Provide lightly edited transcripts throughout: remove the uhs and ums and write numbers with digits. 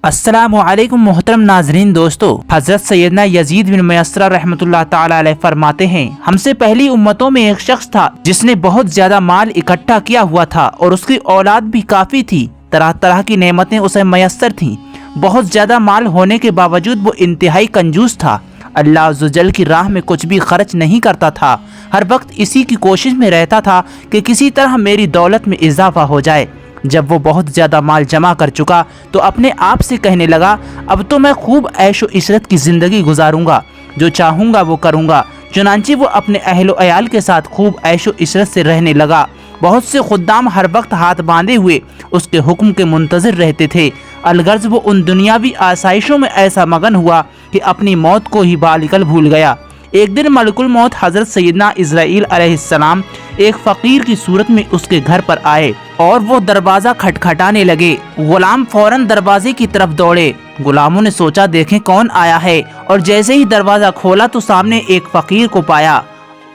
अस्सलामु अलैकुम मोहतरम नाजरीन दोस्तों, हजरत सैयदना यजीद बिन मयस्सर रहमतुल्लाह ताला अलैह फरमाते हैं, हमसे पहली उम्मतों में एक शख्स था जिसने बहुत ज्यादा माल इकट्ठा किया हुआ था और उसकी औलाद भी काफी थी। तरह तरह की नेमतें उसे मयस्सर थीं। बहुत ज्यादा माल होने के बावजूद वो इंतहाई कंजूस था। अल्लाह अज़्ज़ वजल की राह में कुछ भी खर्च नहीं करता था। हर वक्त इसी की कोशिश में रहता था कि किसी तरह मेरी दौलत में इजाफा हो जाए। जब वो बहुत ज़्यादा माल जमा कर चुका तो अपने आप से कहने लगा, अब तो मैं खूब ऐशो इशरत की ज़िंदगी गुजारूंगा, जो चाहूँगा वो करूँगा। चुनांचे वो अपने अहलो अयाल के साथ खूब ऐशो इशरत से रहने लगा। बहुत से खुद्दाम हर वक्त हाथ बांधे हुए उसके हुक्म के मुंतज़िर रहते थे। अलगर्ज वो उन दुनियावी आसाइशों में ऐसा मगन हुआ कि अपनी मौत को ही बालिकल भूल गया। एक दिन मलकुल मौत हज़रत सैयदना इज़राइल अलैहिस्सलाम एक फ़कीर की सूरत में उसके घर पर आए और वो दरवाज़ा खटखटाने लगे। गुलाम फौरन दरवाजे की तरफ दौड़े। गुलामों ने सोचा देखें कौन आया है, और जैसे ही दरवाज़ा खोला तो सामने एक फ़कीर को पाया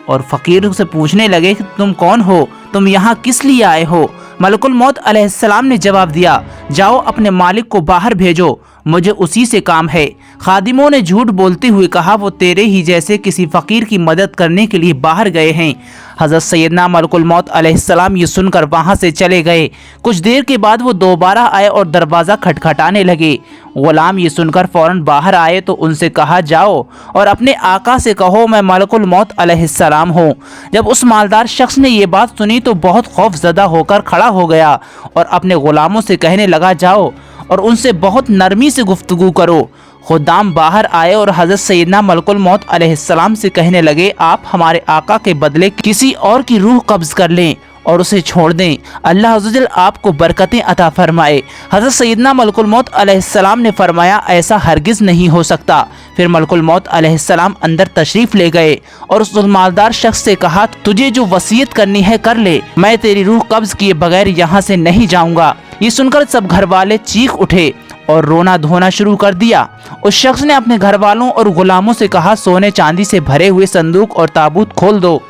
और फ़कीर से पूछने लगे कि तुम कौन हो, तुम यहाँ किस लिए आए हो। मलकुल मौत अलैहिस्सलाम ने जवाब दिया, जाओ अपने मालिक को बाहर भेजो, मुझे उसी से काम है। खादिमों ने झूठ बोलते हुए कहा, वो तेरे ही जैसे किसी फ़कीर की मदद करने के लिए बाहर गए हैं। हज़रत सैयदना मलकुल मौत अलैहिस्सलाम ये सुनकर वहाँ से चले गए। कुछ देर के बाद वो दोबारा आए और दरवाज़ा खटखटाने लगे। गुलाम ये सुनकर फ़ौरन बाहर आए तो उनसे कहा, जाओ और अपने आका से कहो मैं मलकुल मौत अलैहिस्सलाम हूँ। जब उस मालदार शख्स ने ये बात सुनी तो बहुत खौफज़दा होकर खड़ा हो गया और अपने गुलामों से कहने लगा, जाओ और उनसे बहुत नरमी से गुफ्तगू करो। खुद्दाम बाहर आए और हज़रत सैयदना मलकुल मौत अलैहिस्सलाम से कहने लगे, आप हमारे आका के बदले किसी और की रूह कब्ज़ कर लें और उसे छोड़ दें। अल्लाह अज़्ज़ वजल आपको बरकतें अता फरमाए। हज़रत सैयदना मलकुल मौत अलैहिस्सलाम ने फरमाया, ऐसा हरगिज़ नहीं हो सकता। फिर मलकुल मौत अलैहिस्सलाम अंदर तशरीफ़ ले गए और उस मालदार शख्स से कहा, तुझे जो वसीयत करनी है कर ले, मैं तेरी रूह कब्ज़ किए बगैर यहाँ से नहीं जाऊँगा। ये सुनकर सब घर वाले चीख उठे और रोना धोना शुरू कर दिया। उस शख्स ने अपने घर वालों और गुलामों से कहा, सोने चांदी से भरे हुए संदूक और ताबूत खोल दो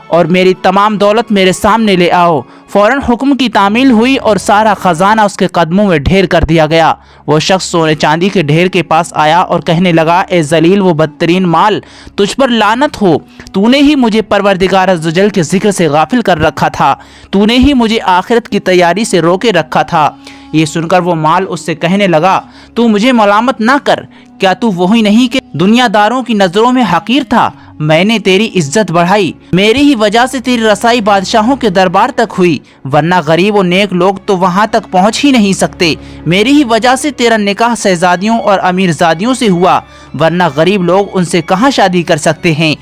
और मेरी तमाम दौलत मेरे सामने ले आओ। फौरन हुक्म की तामील हुई और सारा खजाना उसके कदमों में ढेर कर दिया गया। वो शख्स सोने चांदी के ढेर के पास आया और कहने लगा, ए जलील वो बदतरीन माल, तुझ पर लानत हो। तूने ही मुझे परवरदिगार अज़्ज़ वजल के जिक्र से गाफिल कर रखा था। तूने ही मुझे आखिरत की तैयारी से रोके रखा था। ये सुनकर वो माल उससे कहने लगा, तू मुझे मलामत ना कर, क्या तू वही नहीं कि दुनियादारों की नज़रों में हकीर था। मैंने तेरी इज्जत बढ़ाई, मेरी ही वजह से तेरी रसाई बादशाहों के दरबार तक हुई, वरना गरीब और नेक लोग तो वहाँ तक पहुँच ही नहीं सकते। मेरी ही वजह से तेरा निकाह शहजादियों और अमीरजादियों से हुआ, वरना गरीब लोग उनसे कहाँ शादी कर सकते हैं।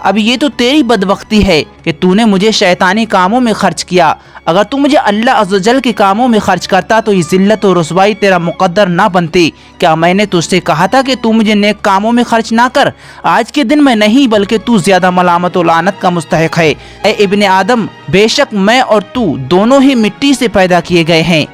अब ये तो तेरी बदबख्ती है कि तूने मुझे शैतानी कामों में खर्च किया। अगर तू मुझे अल्लाह अज़्ज़ वजल के कामों में खर्च करता तो ये ज़िल्लत और रुसवाई तेरा मुक़द्दर ना बनती। क्या मैंने तुझसे कहा था कि तू मुझे नेक कामों में खर्च ना कर। आज के दिन मैं नहीं बल्कि तू ज़्यादा मलामत और लानत का मुस्तहिक़ है। ए इब्ने आदम, बेशक मैं और तू दोनों ही मिट्टी से पैदा किए गए हैं।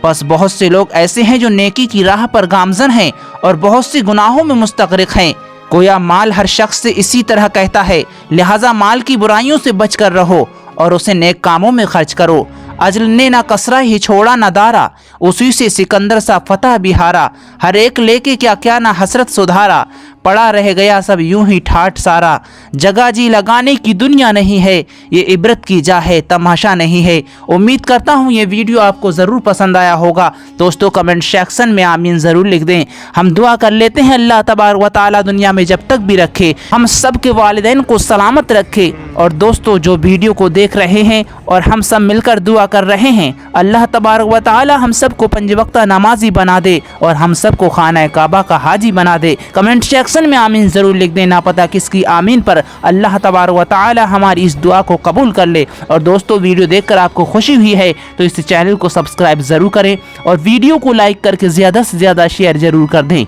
बस बहुत से लोग ऐसे हैं जो नेकी की राह पर गामज़न हैं और बहुत से गुनाहों में मुस्तग़रिक़ हैं। गोया माल हर शख्स से इसी तरह कहता है, लिहाजा माल की बुराइयों से बचकर रहो और उसे नेक कामों में खर्च करो। अजल ने ना कसरा ही छोड़ा ना दारा, उसी से सिकंदर सा फतह बिहारा। हर एक लेके क्या क्या ना हसरत सुधारा, पड़ा रह गया सब यूं ही ठाठ सारा। जगह जी लगाने की दुनिया नहीं है, ये इबरत की जा है तमाशा नहीं है। उम्मीद करता हूँ ये वीडियो आपको ज़रूर पसंद आया होगा। दोस्तों कमेंट सेक्शन में आमीन ज़रूर लिख दें। हम दुआ कर लेते हैं अल्लाह तबारक व तआला दुनिया में जब तक भी रखे, हम सब के वालिदैन को सलामत रखे। और दोस्तों जो वीडियो को देख रहे हैं और हम सब मिलकर दुआ कर रहे हैं, अल्लाह तबारक व तआला हम सब को 5 वक्ता नमाजी बना दे और हम सब को खाना काबा का हाजी बना दे। कमेंट सेक्शन में आमीन ज़रूर लिख देना, पता किसकी आमीन पर अल्लाह तबारक व तआला हमारी इस दुआ को कबूल कर ले। और दोस्तों वीडियो देखकर आपको खुशी हुई है तो इस चैनल को सब्सक्राइब ज़रूर करें और वीडियो को लाइक करके ज़्यादा से ज़्यादा शेयर ज़रूर कर दें।